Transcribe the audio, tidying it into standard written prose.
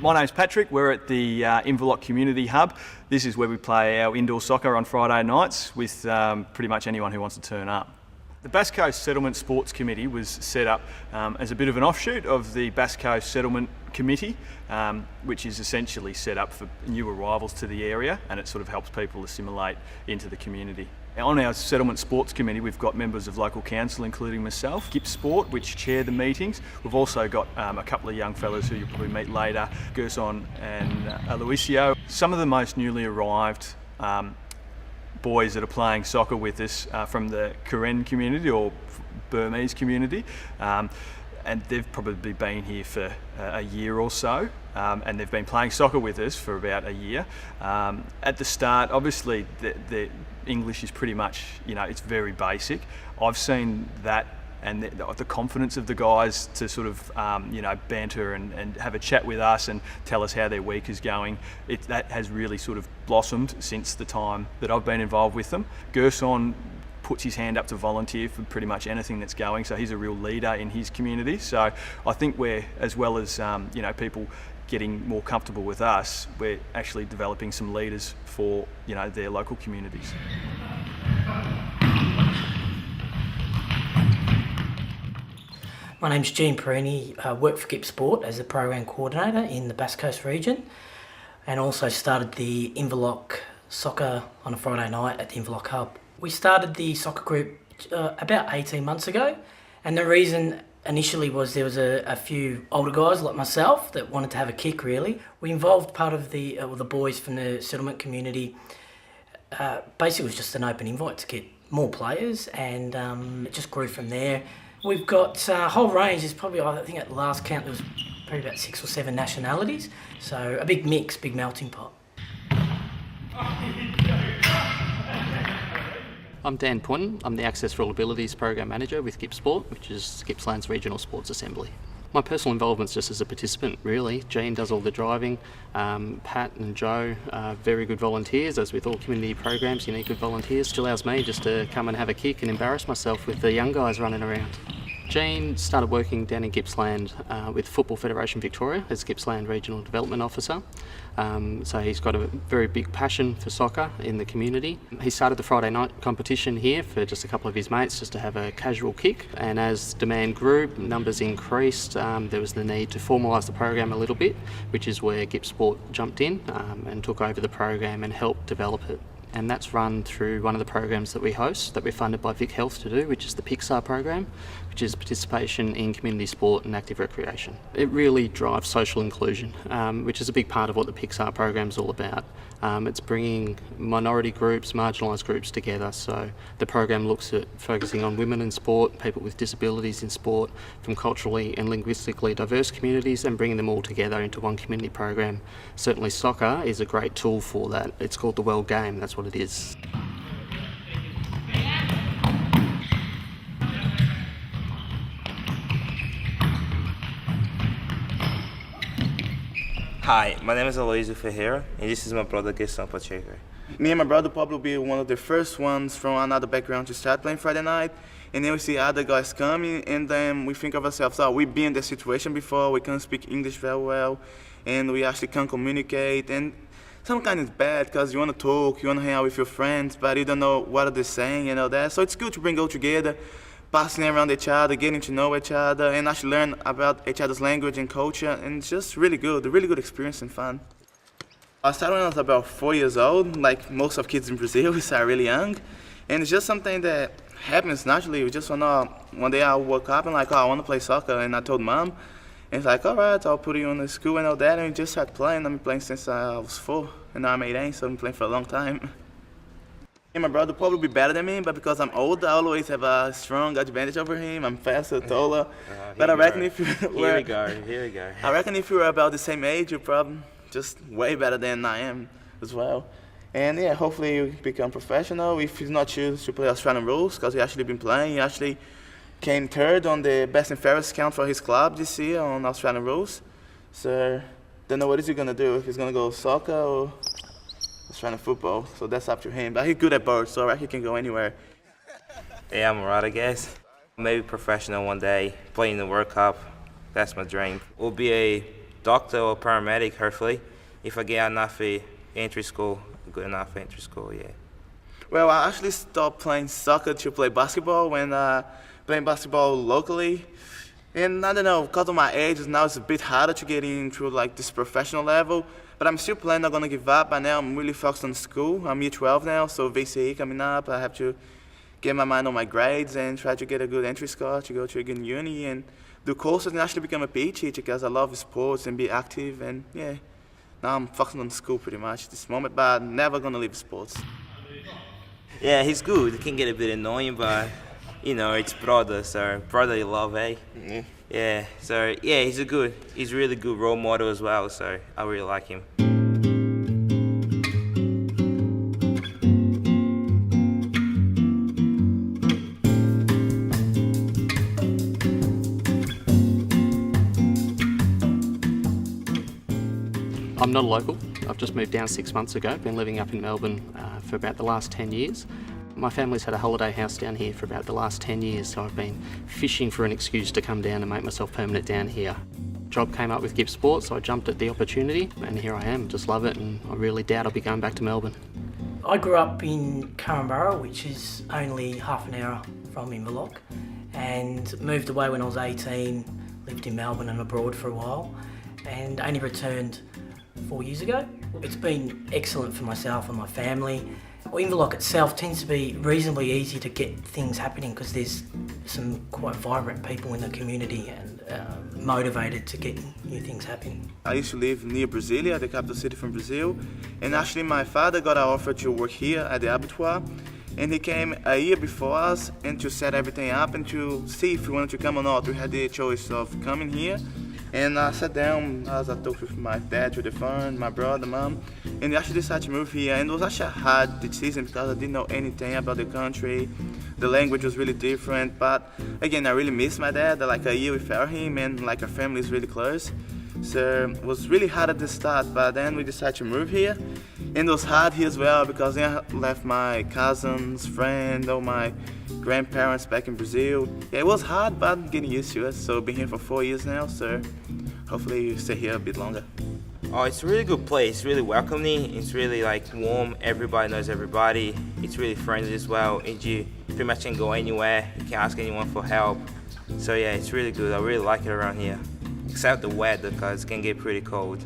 My name's Patrick. We're at the Inverloch Community Hub. This is where we play our indoor soccer on Friday nights with pretty much anyone who wants to turn up. The Bass Coast Settlement Sports Committee was set up as a bit of an offshoot of the Bass Coast Settlement Committee, which is essentially set up for new arrivals to the area, and it sort of helps people assimilate into the community. On our Settlement Sports Committee, we've got members of local council, including myself, GIP Sport, which chair the meetings. We've also got a couple of young fellas who you'll probably meet later, Gerson and Aloisio. Some of the most newly arrived boys that are playing soccer with us from the Karen community or Burmese community, and they've probably been here for a year or so, and they've been playing soccer with us for about a year. At the start, obviously, the English is pretty much, it's very basic. I've seen that and the confidence of the guys to sort of, banter and have a chat with us and tell us how their week is going. That has really sort of blossomed since the time that I've been involved with them. Gerson puts his hand up to volunteer for pretty much anything that's going, so he's a real leader in his community. So I think we're, as well as people getting more comfortable with us, we're actually developing some leaders for their local communities. My name's Jean Perini. I work for GIP Sport as a program coordinator in the Bass Coast region, and also started the Inverloch soccer on a Friday night at the Inverloch Hub. We started the soccer group about 18 months ago, and the reason initially was there was a few older guys like myself that wanted to have a kick, really. We involved part of the boys from the settlement community. Basically, it was just an open invite to get more players, and it just grew from there. We've got a whole range. There's probably, I think at the last count, there was probably about 6 or 7 nationalities. So a big mix, big melting pot. I'm Dan Punton. I'm the Access for All Abilities Program Manager with GIP Sport, which is Gippsland's regional sports assembly. My personal involvement's just as a participant, really. Jean does all the driving. Pat and Joe are very good volunteers, as with all community programs, you need good volunteers. Which allows me just to come and have a kick and embarrass myself with the young guys running around. Jean started working down in Gippsland with Football Federation Victoria as Gippsland Regional Development Officer. So he's got a very big passion for soccer in the community. He started the Friday night competition here for just a couple of his mates just to have a casual kick, and as demand grew, numbers increased, there was the need to formalise the program a little bit, which is where GIP Sport jumped in and took over the program and helped develop it. And that's run through one of the programs that we host, that we're funded by Vic Health to do, which is the PIXAR program, which is participation in community sport and active recreation. It really drives social inclusion, which is a big part of what the PIXAR program is all about. It's bringing minority groups, marginalised groups together. So the program looks at focusing on women in sport, people with disabilities in sport, from culturally and linguistically diverse communities, and bringing them all together into one community program. Certainly soccer is a great tool for that. It's called the World Game, that's what it is. Hi, my name is Aloisio Ferreira, and this is my brother Gerson Pacheco. Me and my brother probably will be one of the first ones from another background to start playing Friday night, and then we see other guys coming, and then we think of ourselves, we've been in this situation before, we can't speak English very well, and we actually can't communicate, and sometimes it's bad because you want to talk, you want to hang out with your friends, but you don't know what they're saying and all that, so it's good to bring all together, passing around each other, getting to know each other, and actually learn about each other's language and culture, and it's just really good, a really good experience and fun. I started when I was about 4 years old, like most of kids in Brazil, we start really young, and it's just something that happens naturally. We just one day I woke up and I want to play soccer, and I told Mom, and it's like, all right, I'll put you in the school and all that, and we just started playing. I've been playing since I was 4, and now I'm 18, so I've been playing for a long time. And my brother probably be better than me, but because I'm older, I always have a strong advantage over him. I'm faster, taller. But I reckon if you were, Here we go. I reckon if you were about the same age, you probably just way better than I am as well. And yeah, hopefully he'll become professional. If he's not choose to play Australian rules, because he actually been playing, he actually came third on the best and fairest count for his club this year on Australian rules. So don't know what is he gonna do, if he's gonna go soccer or Australian football. So that's up to him. But he's good at both, so he can go anywhere. Yeah, I'm alright, I guess. Maybe professional one day, play in the World Cup. That's my dream. Will be a doctor or paramedic, hopefully, if I get enough entry school, good enough entry school, yeah. Well, I actually stopped playing soccer to play basketball when playing basketball locally. And I don't know, because of my age, now it's a bit harder to get into like this professional level. But I'm still playing, not gonna give up. But now I'm really focused on school. I'm year 12 now, so VCE coming up. I have to get my mind on my grades and try to get a good entry score to go to a good uni and do courses and actually become a PE teacher because I love sports and be active. And yeah, now I'm focusing on school pretty much at this moment, but I'm never gonna leave sports. Yeah, he's good. It can get a bit annoying, but you know, it's brother, so brotherly love, eh? Yeah. Yeah, so yeah, he's a really good role model as well, so I really like him. I'm not a local. I've just moved down 6 months ago. Been living up in Melbourne for about the last 10 years. My family's had a holiday house down here for about the last 10 years, so I've been fishing for an excuse to come down and make myself permanent down here. Job came up with Gibbs Sport, so I jumped at the opportunity, and here I am. Just love it, and I really doubt I'll be going back to Melbourne. I grew up in Curramborough, which is only half an hour from Inverloch, and moved away when I was 18, lived in Melbourne and abroad for a while, and only returned 4 years ago. It's been excellent for myself and my family. Inverloch itself tends to be reasonably easy to get things happening because there's some quite vibrant people in the community and motivated to get new things happening. I used to live near Brasilia, the capital city from Brazil, and actually my father got an offer to work here at the abattoir, and he came a year before us and to set everything up and to see if we wanted to come or not. We had the choice of coming here. And I sat down, as I talked with my dad through the phone, my brother, mom, and we actually decided to move here. And it was actually a hard decision because I didn't know anything about the country. The language was really different, but again, I really miss my dad. Like a year without him, and like our family is really close. So it was really hard at the start, but then we decided to move here. And it was hard here as well because then I left my cousins, friends, all my grandparents back in Brazil. Yeah, it was hard, but I'm getting used to it. So I've been here for 4 years now, so hopefully you stay here a bit longer. Oh, it's a really good place. It's really welcoming. It's really like warm. Everybody knows everybody. It's really friendly as well. And you pretty much can go anywhere. You can ask anyone for help. So yeah, it's really good. I really like it around here. Except the weather, because it can get pretty cold.